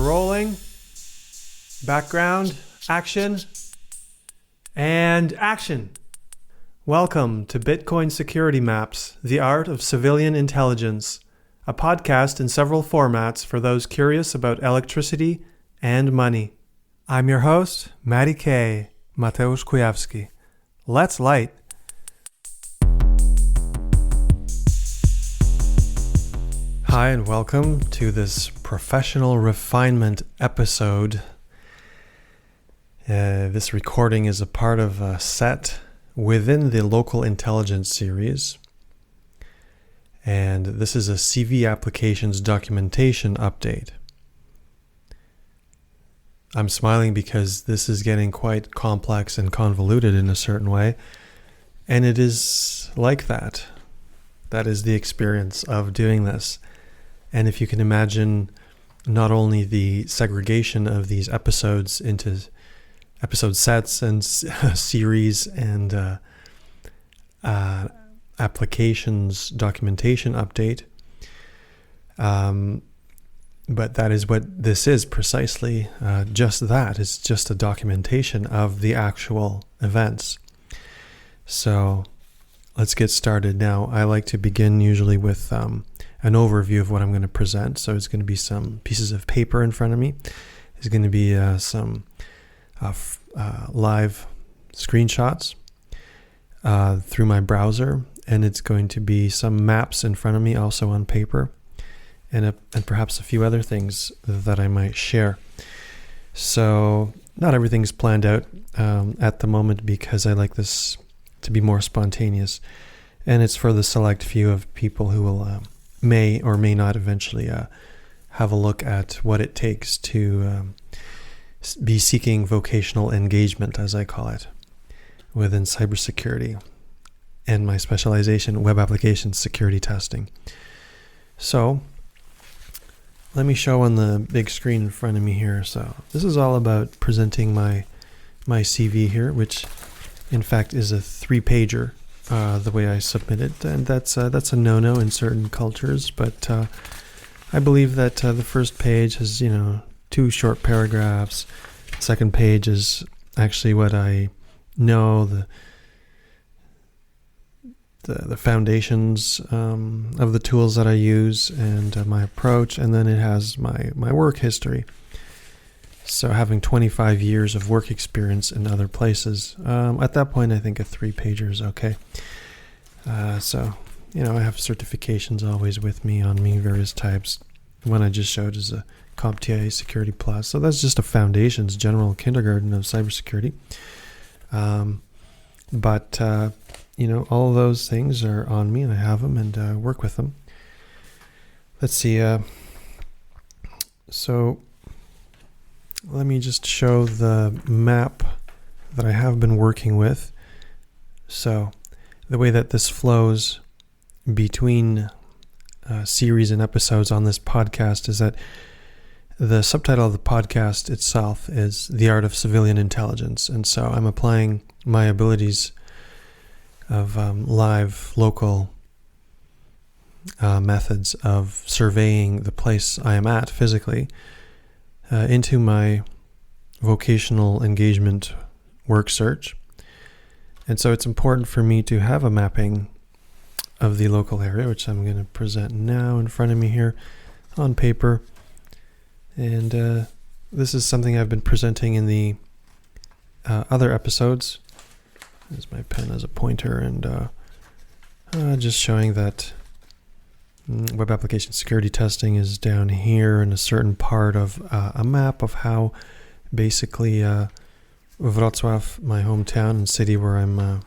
rolling. Background, action, and action. Welcome to Bitcoin Security Maps, the Art of Civilian Intelligence, a podcast in several formats for those curious about electricity and money. I'm your host, Matty K. Mateusz Kujawski. Let's light. Hi, and welcome to this professional refinement episode. This recording is a part of a set within the Local Intelligence series. And this is a CV applications documentation update. I'm smiling because this is getting quite complex and convoluted in a certain way. And it is like that. That is the experience of doing this. And if you can imagine not only the segregation of these episodes into episode sets and series and applications documentation update, but that is what this is precisely. Just that. It's just a documentation of the actual events. So let's get started now. I like to begin usually with an overview of what I'm going to present. So it's going to be some pieces of paper in front of me. There's going to be some live screenshots through my browser, and it's going to be some maps in front of me also on paper, and perhaps a few other things that I might share. So not everything's planned out at the moment because I like this to be more spontaneous, and it's for the select few of people who will may or may not eventually have a look at what it takes to be seeking vocational engagement, as I call it, within cybersecurity, and my specialization, web application security testing. So let me show on the big screen in front of me here. So this is all about presenting my CV here, which in fact is a 3-pager. The way I submit it, and that's a no-no in certain cultures, but I believe that the first page has 2 short paragraphs. The second page is actually what I know, the foundations of the tools that I use and my approach, and then it has my work history. So having 25 years of work experience in other places, at that point I think a 3-pager is okay. So I have certifications always with me on me, various types. The one I just showed is a CompTIA Security Plus. So that's just a foundations, general kindergarten of cybersecurity. But all those things are on me, and I have them and work with them. Let's see. So let me just show the map that I have been working with. So the way that this flows between series and episodes on this podcast is that the subtitle of the podcast itself is The Art of Civilian Intelligence. And so I'm applying my abilities of live, local methods of surveying the place I am at physically into my vocational engagement work search. And so it's important for me to have a mapping of the local area, which I'm going to present now in front of me here on paper. And this is something I've been presenting in the other episodes. There's my pen as a pointer, and just showing that web application security testing is down here in a certain part of a map of how basically Wrocław, my hometown and city where I'm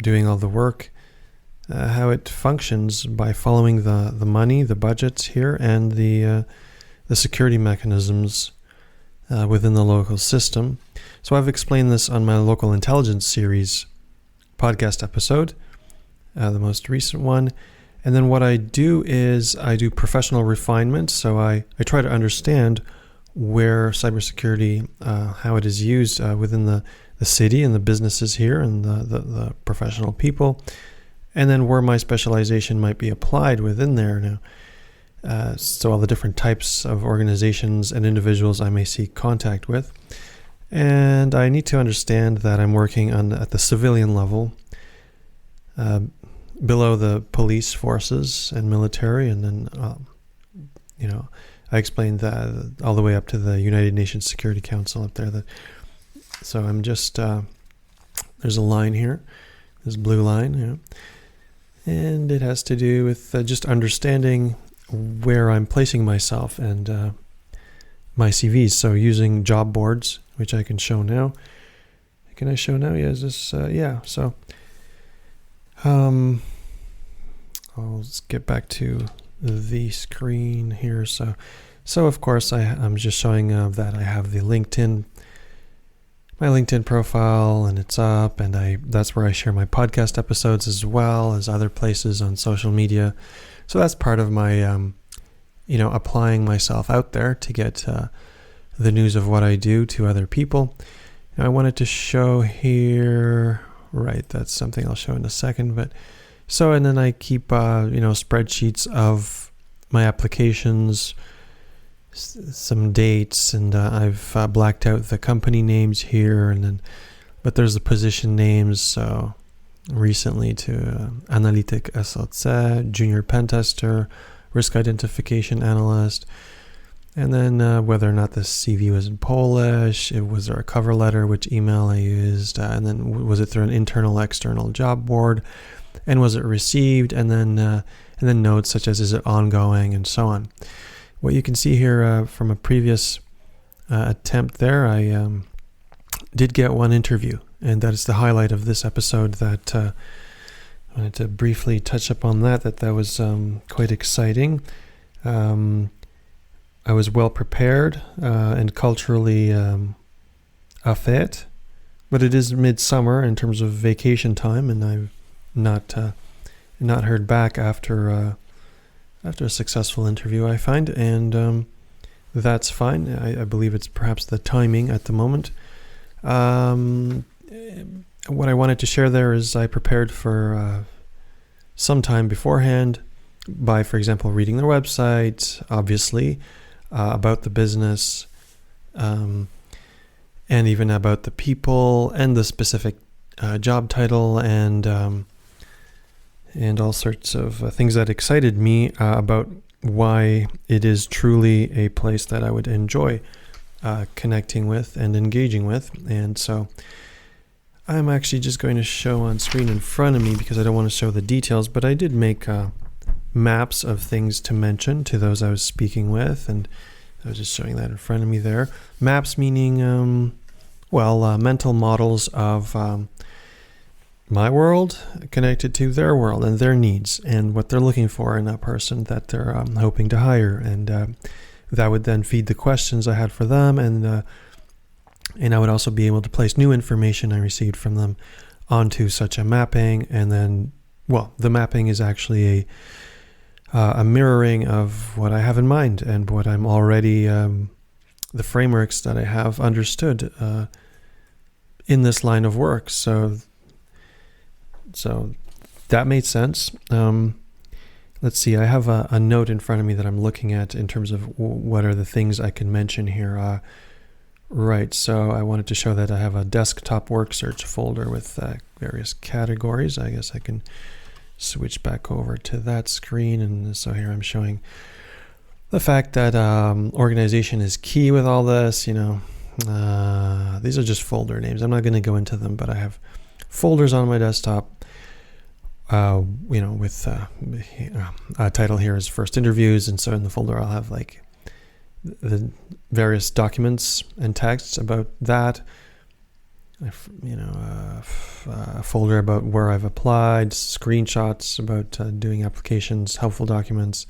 doing all the work, how it functions by following the money, the budgets here, and the security mechanisms within the local system. So I've explained this on my Local Intelligence series podcast episode, the most recent one. And then what I do is I do professional refinement. So I try to understand where cybersecurity, how it is used within the city and the businesses here and the professional people, and then where my specialization might be applied within there. So all the different types of organizations and individuals I may seek contact with. And I need to understand that I'm working at the civilian level, below the police forces and military, and then, I explained that all the way up to the United Nations Security Council up there. So I'm just, there's a line here, this blue line, and it has to do with just understanding where I'm placing myself and my CVs. So using job boards, which I can show now. Can I show now? Yeah, is this, yeah, so I'll just get back to the screen here. So of course I'm just showing that I have my LinkedIn profile, and it's up, and that's where I share my podcast episodes as well as other places on social media. So that's part of my, applying myself out there to get the news of what I do to other people. And I wanted to show here, right, that's something I'll show in a second, but so, and then I keep, spreadsheets of my applications, some dates, and I've blacked out the company names here, but there's the position names. So recently to Analytic SLC, Junior Pentester, Risk Identification Analyst, and then whether or not the CV was in Polish, was there a cover letter, which email I used, and then was it through an internal, external job board, and was it received, and then notes such as is it ongoing, and so on. What you can see here from a previous attempt there, I did get one interview, and that is the highlight of this episode. That I wanted to briefly touch upon that was quite exciting. I was well prepared and culturally fait, but it is midsummer in terms of vacation time, and I've not heard back after a successful interview, I find, and that's fine. I believe it's perhaps the timing at the moment. What I wanted to share there is I prepared for some time beforehand by, for example, reading their website, obviously, about the business, and even about the people and the specific job title, and all sorts of things that excited me about why it is truly a place that I would enjoy connecting with and engaging with. And so I'm actually just going to show on screen in front of me because I don't want to show the details, but I did make maps of things to mention to those I was speaking with, and I was just showing that in front of me there. Maps meaning, mental models of my world connected to their world and their needs and what they're looking for in a person that they're hoping to hire, and that would then feed the questions I had for them, and I would also be able to place new information I received from them onto such a mapping. And then, the mapping is actually a mirroring of what I have in mind and what I'm already, the frameworks that I have understood in this line of work. So that made sense. Let's see, I have a note in front of me that I'm looking at in terms of what are the things I can mention here. Right, so I wanted to show that I have a desktop work search folder with various categories. I guess I can switch back over to that screen. And so here I'm showing the fact that organization is key with all this. These are just folder names. I'm not going to go into them, but I have folders on my desktop, with a title here is first interviews. And so in the folder, I'll have like the various documents and texts about that, a folder about where I've applied, screenshots about doing applications, helpful documents,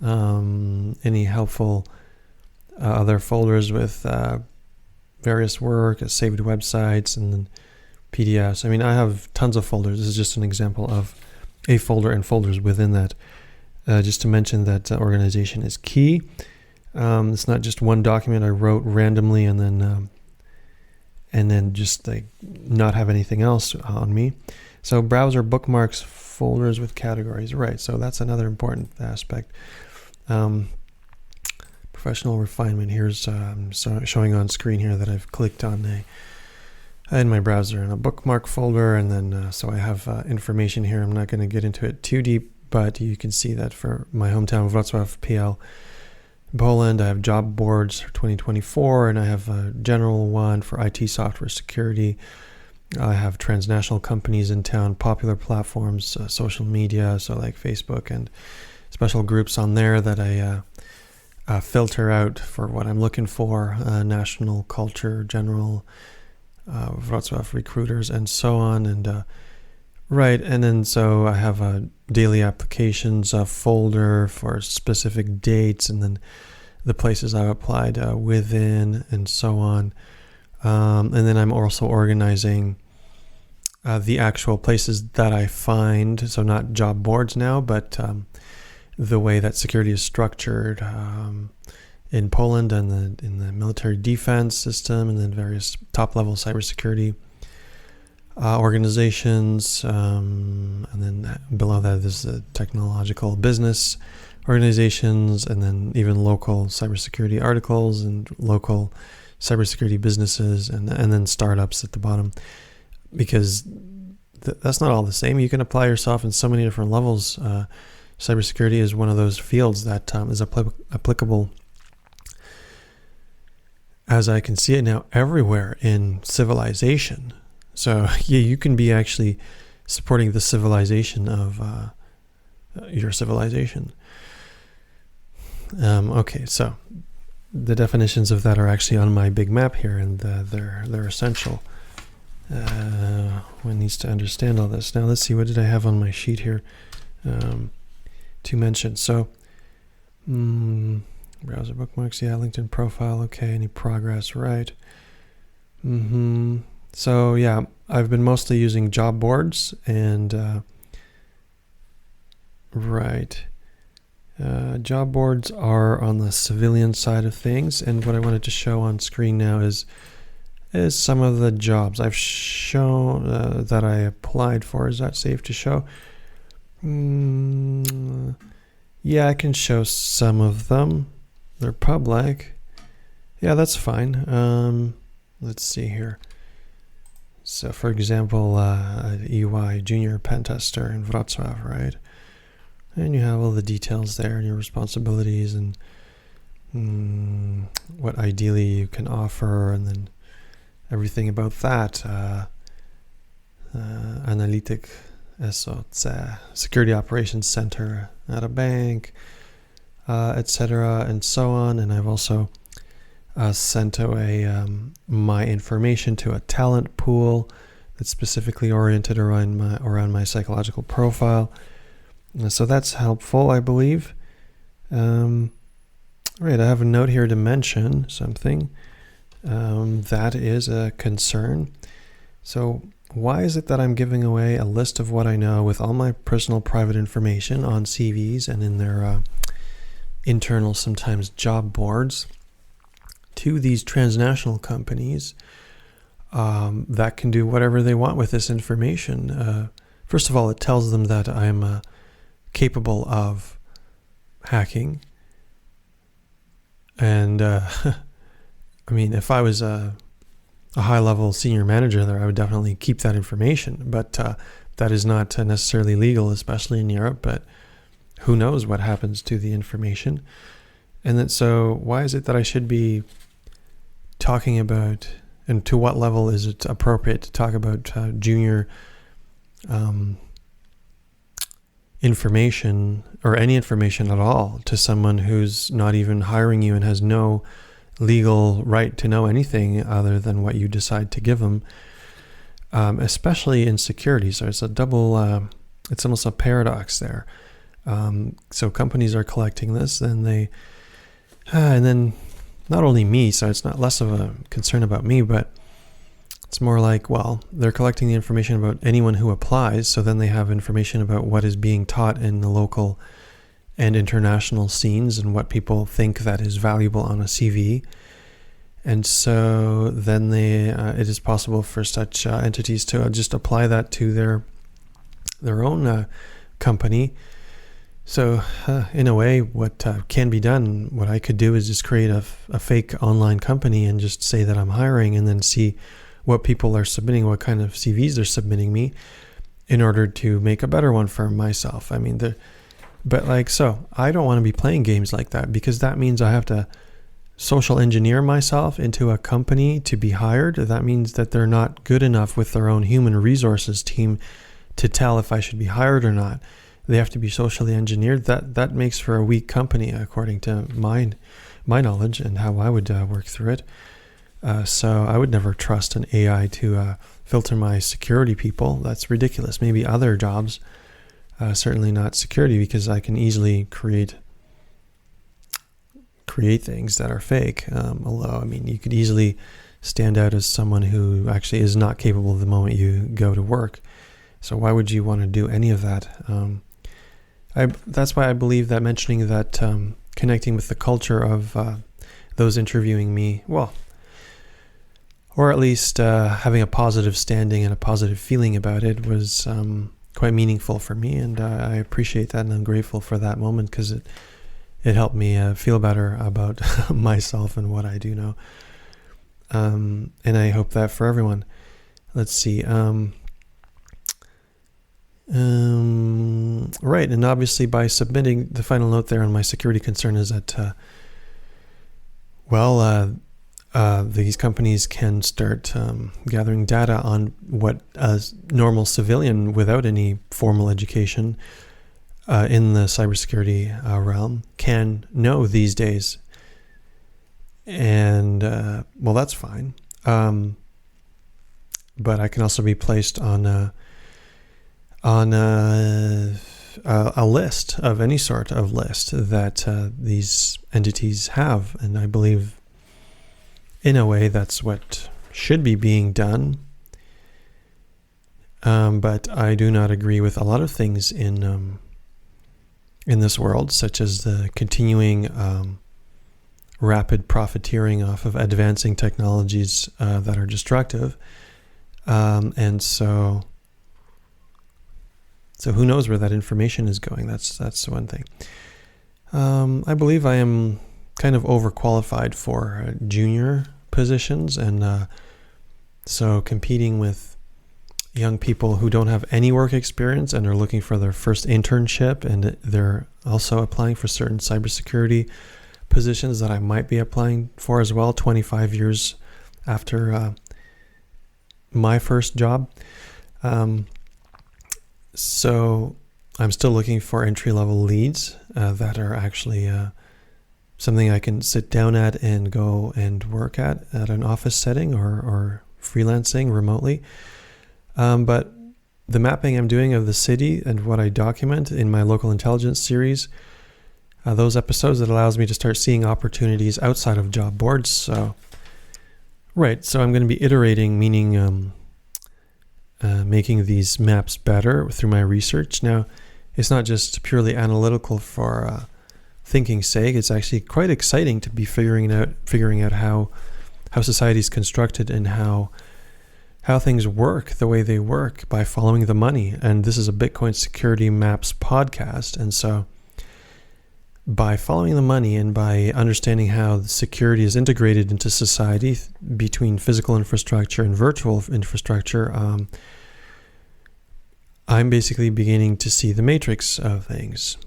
any helpful other folders with various work, saved websites, and then PDFs. I mean, I have tons of folders. This is just an example of a folder and folders within that. Just to mention that organization is key. It's not just one document I wrote randomly and then just like not have anything else on me. So browser bookmarks folders with categories, right? So that's another important aspect. Professional refinement. Here's showing on screen here that I've clicked on in my browser in a bookmark folder, and then so I have information here. I'm not going to get into it too deep, but you can see that for my hometown Wrocław, PL, Poland, I have job boards for 2024, and I have a general one for IT software security. I have transnational companies in town, popular platforms, social media, so like Facebook, and special groups on there that I filter out for what I'm looking for, national, culture, general, Wrocław recruiters, and so on. And right, and then so I have a daily applications folder for specific dates, and then the places I've applied within, and so on. And then I'm also organizing the actual places that I find, so not job boards now, but the way that security is structured in Poland and in the military defense system, and then various top-level cybersecurity organizations, and then below that is the technological business organizations, and then even local cybersecurity articles and local cybersecurity businesses, and then startups at the bottom, because that's not all the same. You can apply yourself in so many different levels. Cybersecurity is one of those fields that is applicable, as I can see it now, everywhere in civilization. So yeah, you can be actually supporting the civilization of your civilization. Okay, so the definitions of that are actually on my big map here, and they're essential. One needs to understand all this. Now let's see, what did I have on my sheet here to mention? So browser bookmarks, yeah, LinkedIn profile, okay, any progress, right. So yeah, I've been mostly using job boards, and right. Job boards are on the civilian side of things, and what I wanted to show on screen now is some of the jobs I've shown that I applied for. Is that safe to show? Yeah, I can show some of them. They're public. Yeah, that's fine. Let's see here. So, for example, EY Junior Pen Tester in Wrocław, right? And you have all the details there and your responsibilities and what ideally you can offer, and then everything about that. Analytic SOC, Security Operations Center at a bank, etc., and so on. And I've also sent away my information to a talent pool that's specifically oriented around my psychological profile. So that's helpful, I believe. Right, I have a note here to mention something that is a concern. So why is it that I'm giving away a list of what I know with all my personal private information on CVs and in their internal, sometimes job boards, to these transnational companies that can do whatever they want with this information? First of all, it tells them that I'm capable of hacking. And I mean, if I was a high-level senior manager there, I would definitely keep that information. But that is not necessarily legal, especially in Europe. But who knows what happens to the information? And then, so why is it that I should be talking about, and to what level is it appropriate to talk about junior information, or any information at all, to someone who's not even hiring you and has no legal right to know anything other than what you decide to give them, especially in security? So it's a double, it's almost a paradox there. So companies are collecting this, and and then not only me, so it's not less of a concern about me, but it's more like, well, they're collecting the information about anyone who applies, so then they have information about what is being taught in the local and international scenes and what people think that is valuable on a CV. And so then it is possible for such entities to just apply that to their own company. So, in a way, what can be done, what I could do is just create a fake online company and just say that I'm hiring, and then see what people are submitting, what kind of CVs they're submitting me, in order to make a better one for myself. I mean, so I don't want to be playing games like that, because that means I have to social engineer myself into a company to be hired. That means that they're not good enough with their own human resources team to tell if I should be hired or not. They have to be socially engineered. That makes for a weak company, according to my knowledge and how I would work through it. So I would never trust an AI to filter my security people. That's ridiculous. Maybe other jobs, certainly not security, because I can easily create things that are fake. Although, I mean, you could easily stand out as someone who actually is not capable the moment you go to work. So why would you want to do any of that? That's why I believe that mentioning that connecting with the culture of those interviewing me, well, or at least having a positive standing and a positive feeling about it, was quite meaningful for me, and I appreciate that, and I'm grateful for that moment, because it helped me feel better about myself and what I do know. And I hope that for everyone. Let's see. Right, and obviously by submitting, the final note there on my security concern is that, these companies can start gathering data on what a normal civilian without any formal education in the cybersecurity realm can know these days. And, that's fine. But I can also be placed on a list of any sort of list that these entities have. And I believe, in a way, that's what should be being done. But I do not agree with a lot of things in this world, such as the continuing rapid profiteering off of advancing technologies that are destructive. And so who knows where that information is going? That's one thing. I believe I am kind of overqualified for junior positions, and so competing with young people who don't have any work experience and are looking for their first internship, and they're also applying for certain cybersecurity positions that I might be applying for as well, 25 years after my first job. So I'm still looking for entry-level leads that are actually something I can sit down at and go and work at an office setting or freelancing remotely. But the mapping I'm doing of the city and what I document in my local intelligence series, those episodes, that allows me to start seeing opportunities outside of job boards. So I'm going to be iterating, meaning making these maps better through my research. Now, it's not just purely analytical for thinking's sake. It's actually quite exciting to be figuring out how society is constructed and how things work the way they work by following the money. And this is a Bitcoin Security Maps podcast. And so by following the money and by understanding how the security is integrated into society between physical infrastructure and virtual infrastructure, I'm basically beginning to see the matrix of things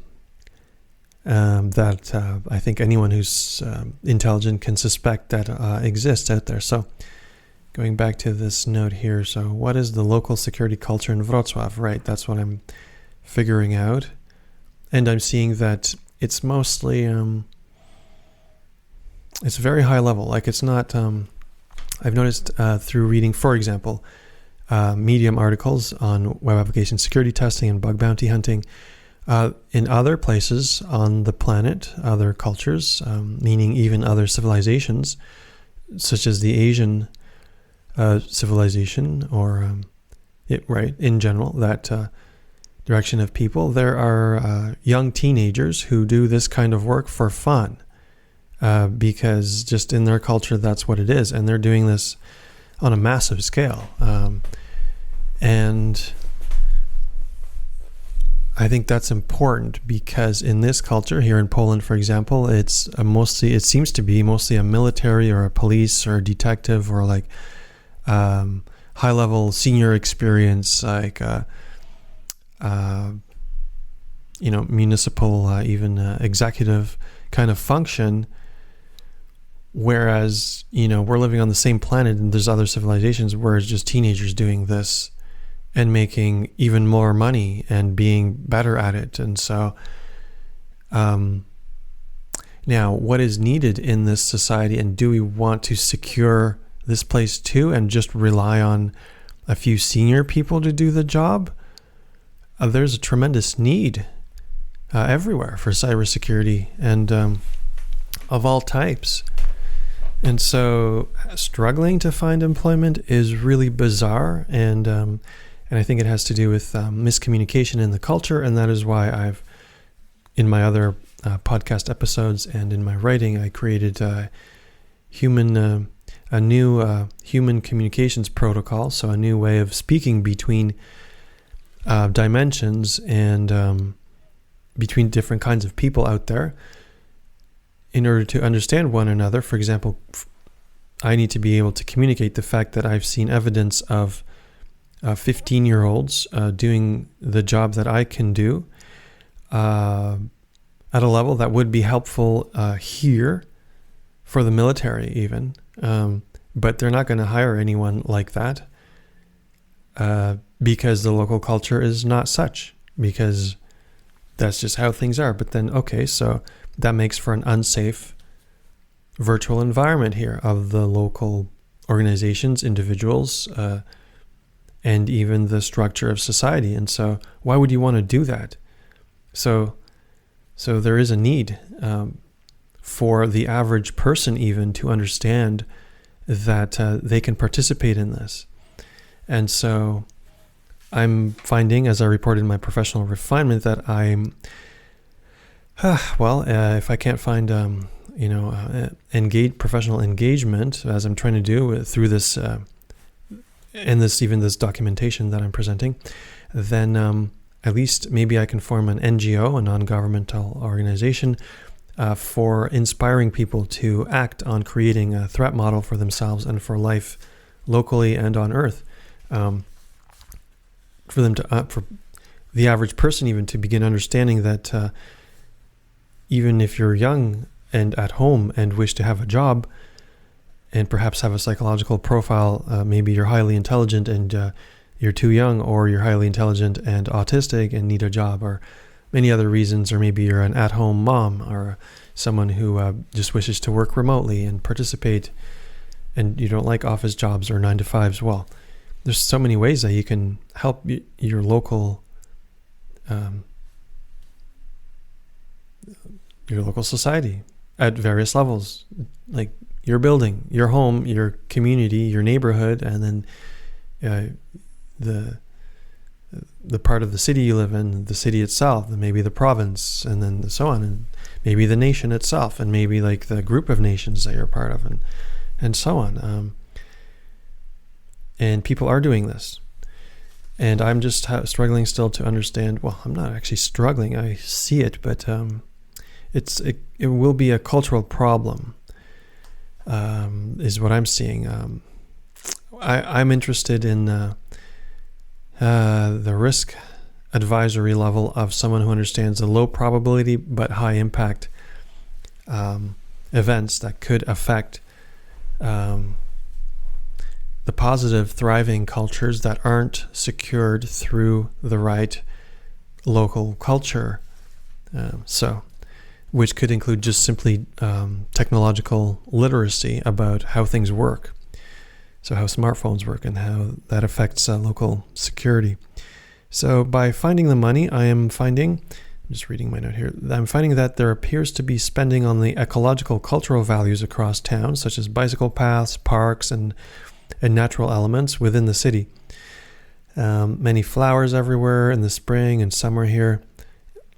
that I think anyone who's intelligent can suspect that exists out there. So going back to this note here, so what is the local security culture in Wrocław? Right, that's what I'm figuring out. And I'm seeing that it's mostly, it's very high level. Like, it's not, I've noticed through reading, for example, Medium articles on web application security testing and bug bounty hunting, in other places on the planet, other cultures, meaning even other civilizations, such as the Asian civilization, or in general, that direction of people, there are young teenagers who do this kind of work for fun, because just in their culture, that's what it is. And they're doing this on a massive scale. And I think that's important because in this culture here in Poland, for example, it seems to be mostly a military or a police or a detective or like high level senior experience, like municipal, even executive kind of function. Whereas, we're living on the same planet and there's other civilizations where it's just teenagers doing this and making even more money and being better at it. And so now what is needed in this society, and do we want to secure this place too and just rely on a few senior people to do the job? There's a tremendous need everywhere for cybersecurity and of all types. And so struggling to find employment is really bizarre, and I think it has to do with miscommunication in the culture, and that is why I've, in my other podcast episodes and in my writing, I created a new human communications protocol, so a new way of speaking between dimensions and between different kinds of people out there in order to understand one another. For example, I need to be able to communicate the fact that I've seen evidence of 15-year-olds doing the job that I can do at a level that would be helpful here for the military even. But they're not going to hire anyone like that because the local culture is not such, because that's just how things are. But then, okay, so that makes for an unsafe virtual environment here of the local organizations, individuals, and even the structure of society. And so why would you want to do that? So there is a need for the average person even to understand that they can participate in this. And so I'm finding, as I reported in my professional refinement, that I'm if I can't find professional engagement, as I'm trying to do through this and this documentation that I'm presenting, then at least maybe I can form an NGO, a non-governmental organization, for inspiring people to act on creating a threat model for themselves and for life locally and on Earth. For them to, for the average person even to begin understanding that even if you're young and at home and wish to have a job and perhaps have a psychological profile, maybe you're highly intelligent and you're too young, or you're highly intelligent and autistic and need a job, or many other reasons, or maybe you're an at-home mom or someone who just wishes to work remotely and participate, and you don't like office jobs or 9-to-5s. Well, there's so many ways that you can help your local society at various levels, like your building, your home, your community, your neighborhood, and then the part of the city you live in, the city itself, and maybe the province, and then so on, and maybe the nation itself, and maybe like the group of nations that you're part of, and so on. And people are doing this. And I'm just struggling still to understand, well, I'm not actually struggling, I see it, but it will be a cultural problem, is what I'm seeing. I'm interested in the risk advisory level of someone who understands the low probability but high impact events that could affect the positive, thriving cultures that aren't secured through the right local culture. Which could include just simply technological literacy about how things work. So how smartphones work and how that affects local security. So by finding the money, I'm just reading my note here, I'm finding that there appears to be spending on the ecological cultural values across town, such as bicycle paths, parks, and natural elements within the city. Many flowers everywhere in the spring and summer here.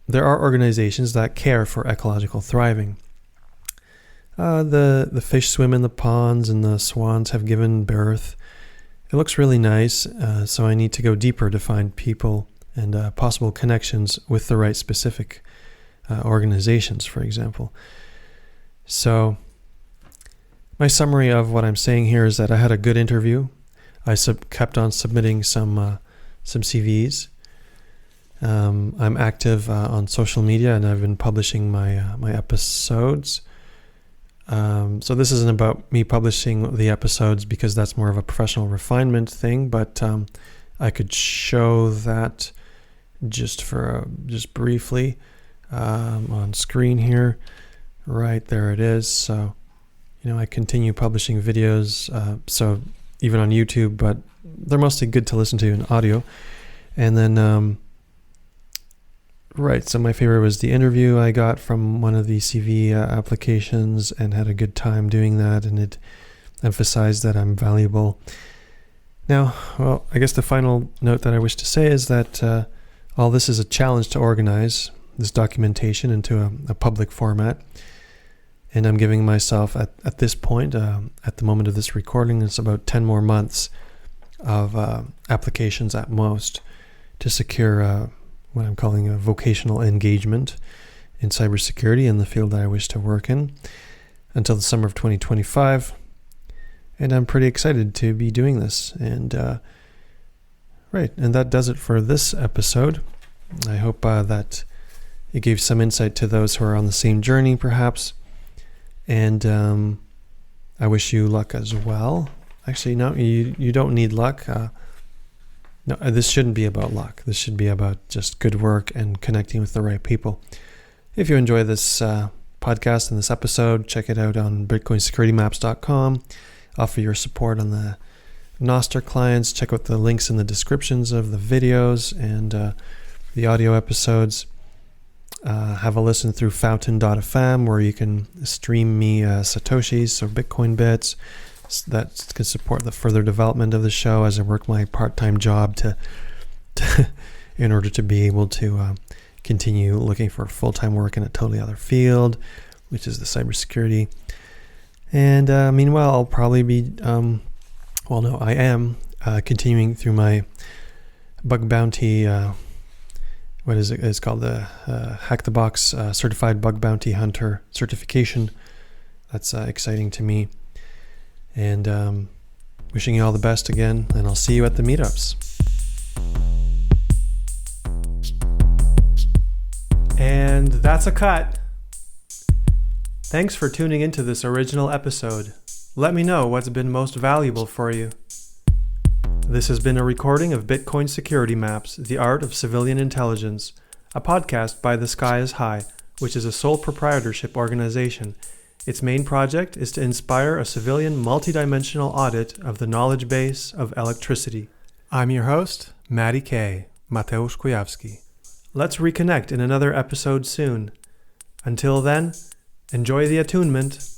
There are organizations that care for ecological thriving. The fish swim in the ponds and the swans have given birth. It looks really nice, so I need to go deeper to find people and possible connections with the right specific organizations, for example. So my summary of what I'm saying here is that I had a good interview. I kept on submitting some CVs. I'm active on social media, and I've been publishing my episodes. So this isn't about me publishing the episodes because that's more of a professional refinement thing, but I could show that just briefly on screen here. Right there it is. So, I continue publishing videos, so even on YouTube, but they're mostly good to listen to in audio. And then, so my favorite was the interview I got from one of the CV applications, and had a good time doing that, and it emphasized that I'm valuable. Now, well, I guess the final note that I wish to say is that all this is a challenge to organize this documentation into a public format. And I'm giving myself, at this point, at the moment of this recording, it's about 10 more months of applications at most to secure what I'm calling a vocational engagement in cybersecurity in the field that I wish to work in until the summer of 2025. And I'm pretty excited to be doing this. And and that does it for this episode. I hope that it gave some insight to those who are on the same journey, perhaps. And I wish you luck as well. Actually, no, you don't need luck. No, this shouldn't be about luck. This should be about just good work and connecting with the right people. If you enjoy this podcast and this episode, check it out on bitcoinsecuritymaps.com. Offer your support on the Nostr clients. Check out the links in the descriptions of the videos and the audio episodes. Have a listen through fountain.fm, where you can stream me Satoshis, so Bitcoin bits, that can support the further development of the show as I work my part-time job to in order to be able to continue looking for full-time work in a totally other field, which is the cybersecurity. And meanwhile, I'll probably be, I am continuing through my bug bounty. What is it? It's called the Hack the Box Certified Bug Bounty Hunter certification. That's exciting to me. And wishing you all the best again, and I'll see you at the meetups. And that's a cut. Thanks for tuning into this original episode. Let me know what's been most valuable for you. This has been a recording of Bitcoin Security Maps, The Art of Civilian Intelligence, a podcast by The Sky is High, which is a sole proprietorship organization. Its main project is to inspire a civilian multidimensional audit of the knowledge base of electricity. I'm your host, Matty K. Mateusz Kujawski. Let's reconnect in another episode soon. Until then, enjoy the attunement.